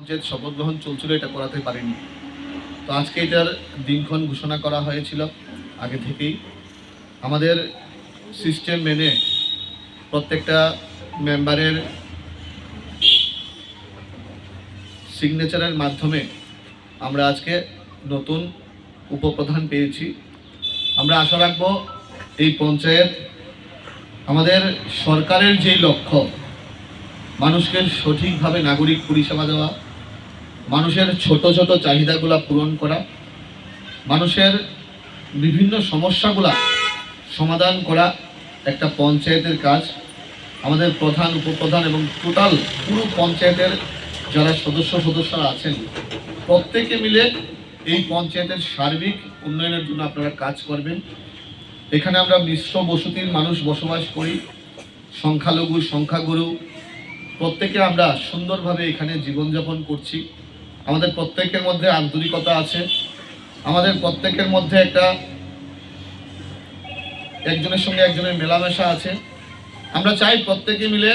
পঞ্চায়েত শপথ গ্রহণ চলছিল, এটা করাতে পারিনি। তো আজকে এটার দিনক্ষণ ঘোষণা করা হয়েছিল আগে থেকেই। আমাদের সিস্টেম মেনে প্রত্যেকটা মেম্বারের সিগনেচারের মাধ্যমে আমরা আজকে নতুন উপপ্রধান পেয়েছি। আমরা আশা রাখব এই পঞ্চায়েত আমাদের সরকারের যেই লক্ষ্য, মানুষকে সঠিকভাবে নাগরিক পরিষেবা দেওয়া, মানুষের ছোট ছোট চাহিদাগুলো পূরণ করা, মানুষের বিভিন্ন সমস্যাগুলা সমাধান করা একটা পঞ্চায়েতের কাজ। আমাদের প্রধান, উপপ্রধান এবং টোটাল পুরো পঞ্চায়েতের যারা সদস্যরা আছেন, প্রত্যেকে মিলে এই পঞ্চায়েতের সার্বিক উন্নয়নের জন্য আপনারা কাজ করবেন। এখানে আমরা মিশ্র বসতির মানুষ বসবাস করি, সংখ্যালঘু সংখ্যাগুরু প্রত্যেকে আমরা সুন্দরভাবে এখানে জীবনযাপন করছি। আমাদের প্রত্যেকের মধ্যে আন্তরিকতা আছে, আমাদের প্রত্যেকের মধ্যে একজনের সঙ্গে একজনের মেলামেশা আছে। আমরা চাই প্রত্যেকে মিলে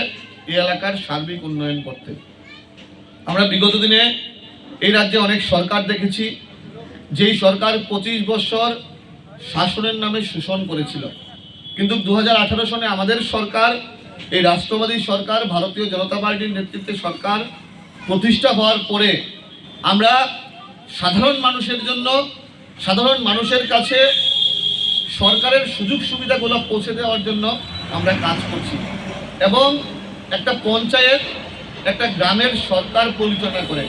এই এলাকার সার্বিক উন্নয়ন করতে। আমরা বিগত দিনে এই রাজ্যে অনেক সরকার দেখেছি, যেই সরকার 25 বছর শাসনের নামে শোষণ করেছিল, কিন্তু 2018 সনে আমাদের সরকার, এই রাষ্ট্রবাদী সরকার, ভারতীয় জনতা পার্টির নেতৃত্বে সরকার প্রতিষ্ঠা হওয়ার পরে আমরা সাধারণ মানুষের জন্য, সাধারণ মানুষের কাছে সরকারের সুযোগ সুবিধাগুলো পৌঁছে দেওয়ার জন্য আমরা কাজ করছি। এবং একটা পঞ্চায়েত একটা গ্রামের সরকার পরিচালনা করে।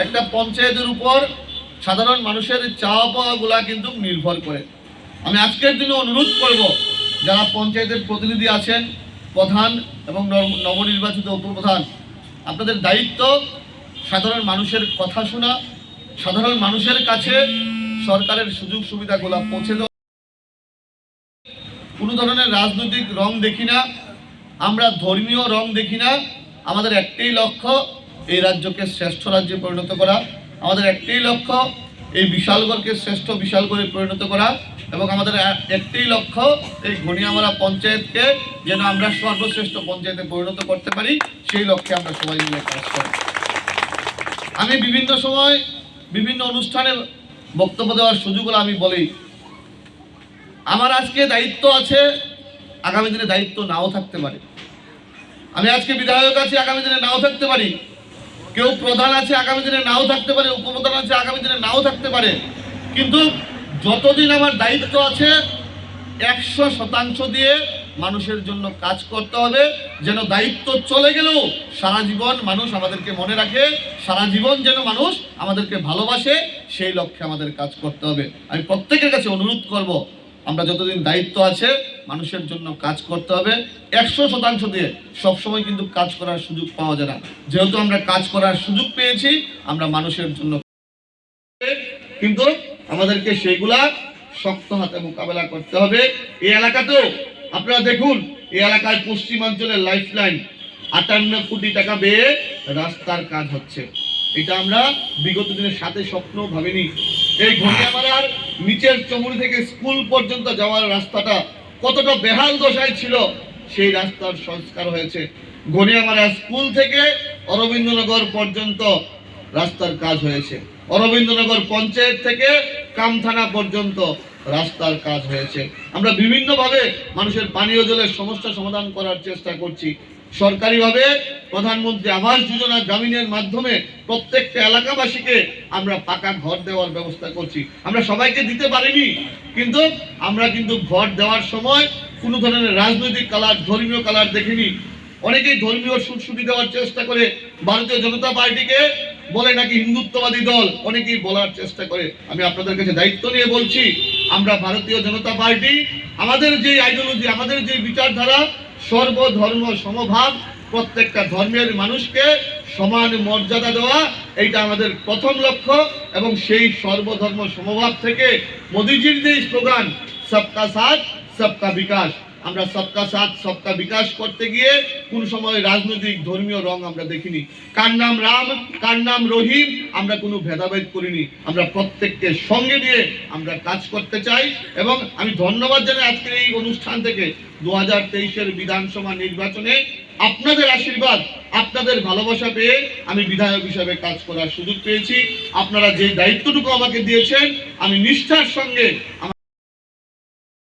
একটা পঞ্চায়েতের উপর সাধারণ মানুষের চাওয়া পাওয়াগুলা কিন্তু নির্ভর করে। আমি আজকের দিনে অনুরোধ করব, যারা পঞ্চায়েতের প্রতিনিধি আছেন, প্রধান এবং নবনির্বাচিত উপপ্রধান, আপনাদের দায়িত্ব সাধারণ মানুষের কথা শোনা, সাধারণ মানুষের কাছে সরকারের সুযোগ সুবিধাগুলো পৌঁছে দেওয়া। কোনো ধরনের রাজনৈতিক রং দেখি না, আমরা ধর্মীয় রং দেখি না। আমাদের একটাই লক্ষ্য, এই রাজ্যকে শ্রেষ্ঠ রাজ্যে পরিণত করা। আমাদের একটাই লক্ষ্য, এই বিশালগড়কে শ্রেষ্ঠ বিশালগড়ে পরিণত করা। এবং আমাদের একটাই লক্ষ্য, এই ঘনিয়ামারা পঞ্চায়েতকে যেন আমরা সর্বশ্রেষ্ঠ পঞ্চায়েতে পরিণত করতে পারি, সেই লক্ষ্যে আমরা সবাই মিলে কাজ করি। আমি বিভিন্ন সময় বিভিন্ন অনুষ্ঠানে বক্তব্য দেওয়ার সুযোগ হলে আমি বলি, আমার আজকে দায়িত্ব আছে, আগামী দিনে দায়িত্ব নাও থাকতে পারে। আমি আজকে বিধায়ক আছি, আগামী দিনে নাও থাকতে পারি। কেউ প্রধান আছে, আগামী দিনে নাও থাকতে পারে। উপপ্রধান আছে, আগামী দিনে নাও থাকতে পারে। কিন্তু যতদিন আমার দায়িত্ব আছে, 100% দিয়ে মানুষের জন্য কাজ করতে হবে, যেন দায়িত্ব চলে গেলেও সারা জীবন মানুষ আমাদেরকে মনে রাখে, সারা জীবন যেন মানুষ আমাদেরকে ভালোবাসে, সেই লক্ষ্যে আমাদের কাজ করতে হবে। আমি প্রত্যেকের কাছে অনুরোধ করব, আমরা যতদিন দায়িত্ব আছে মানুষের জন্য কাজ করতে হবে 100% দিয়ে। সবসময় কিন্তু কাজ করার সুযোগ পাওয়া যায় না। যেহেতু আমরা কাজ করার সুযোগ পেয়েছি, আমরা মানুষের জন্য, কিন্তু আমাদেরকে সেইগুলা শক্ত হাতে মোকাবেলা করতে হবে। এই এলাকাতেও আপনারা দেখুন, এই এলাকায় পশ্চিমাঞ্চলের লাইফলাইন 58 কোটি টাকা ব্যয়ে রাস্তার কাজ হচ্ছে। এটা আমরা বিগত দিনের সাথে স্বপ্ন ভাবিনি। এই ঘনিয়ামারার নিচের চমুনি থেকে স্কুল পর্যন্ত যাওয়ার রাস্তাটা কতটা বেহাল দশায় ছিল, সেই রাস্তার সংস্কার হয়েছে। ঘনিয়ামারা স্কুল থেকে অরবিন্দনগর পর্যন্ত রাস্তার কাজ হয়েছে। অরবিন্দনগর পঞ্চায়েত থেকে কামথানা পর্যন্ত রাস্তার কাজ হয়েছে। আমরা বিভিন্নভাবে মানুষের পানীয় জলের সমস্যা সমাধান করার চেষ্টা করছি। সরকারিভাবে প্রধানমন্ত্রী আবাস যোজনা গ্রামীণের মাধ্যমে প্রত্যেকটা এলাকাবাসীকে আমরা পাকা ঘর দেওয়ার ব্যবস্থা করছি। আমরা সবাইকে দিতে পারিনি, কিন্তু আমরা কিন্তু ঘর দেওয়ার সময় কোনো ধরনের রাজনৈতিক কালার, ধর্মীয় কালার দেখিনি। অনেকেই ধর্মীয় সুরসুটি দেওয়ার চেষ্টা করে, ভারতীয় জনতা পার্টিকে বলে নাকি হিন্দুত্ববাদী দল, অনেকেই বলার চেষ্টা করে। আমি আপনাদের কাছে দায়িত্ব নিয়ে বলছি, আমরা ভারতীয় জনতা পার্টি, আমাদের যে আইডিওলজি, আমাদের যে বিচারধারা, সর্বধর্ম সমভাব, প্রত্যেকটা ধর্মের মানুষকে সমান মর্যাদা দেওয়া, এইটা আমাদের প্রথম লক্ষ্য। এবং সেই সর্বধর্ম সমভাব থেকে মোদিজির যে স্লোগান সবকা সাথ সবকা বিকাশ, আমরা সবকা সাথ সবকা বিকাশ করতে গিয়ে কোন সময় রাজনৈতিক ধর্মীয় রং আমরা দেখিনি। কার নাম রাম, কার নাম রহিম, আমরা কোনো ভেদাভেদ করিনি। আমরা প্রত্যেককে সঙ্গে নিয়ে আমরা কাজ করতে চাই। এবং আমি ধন্যবাদ জানাই আজকের এই অনুষ্ঠান থেকে 2023-এর বিধানসভা নির্বাচনে আপনাদের আশীর্বাদ, আপনাদের ভালোবাসা পেয়ে আমি বিধায়ক হিসাবে কাজ করার সুযোগ পেয়েছি। আপনারা যে দায়িত্বটুকু আমাকে দিয়েছেন আমি নিষ্ঠার সঙ্গে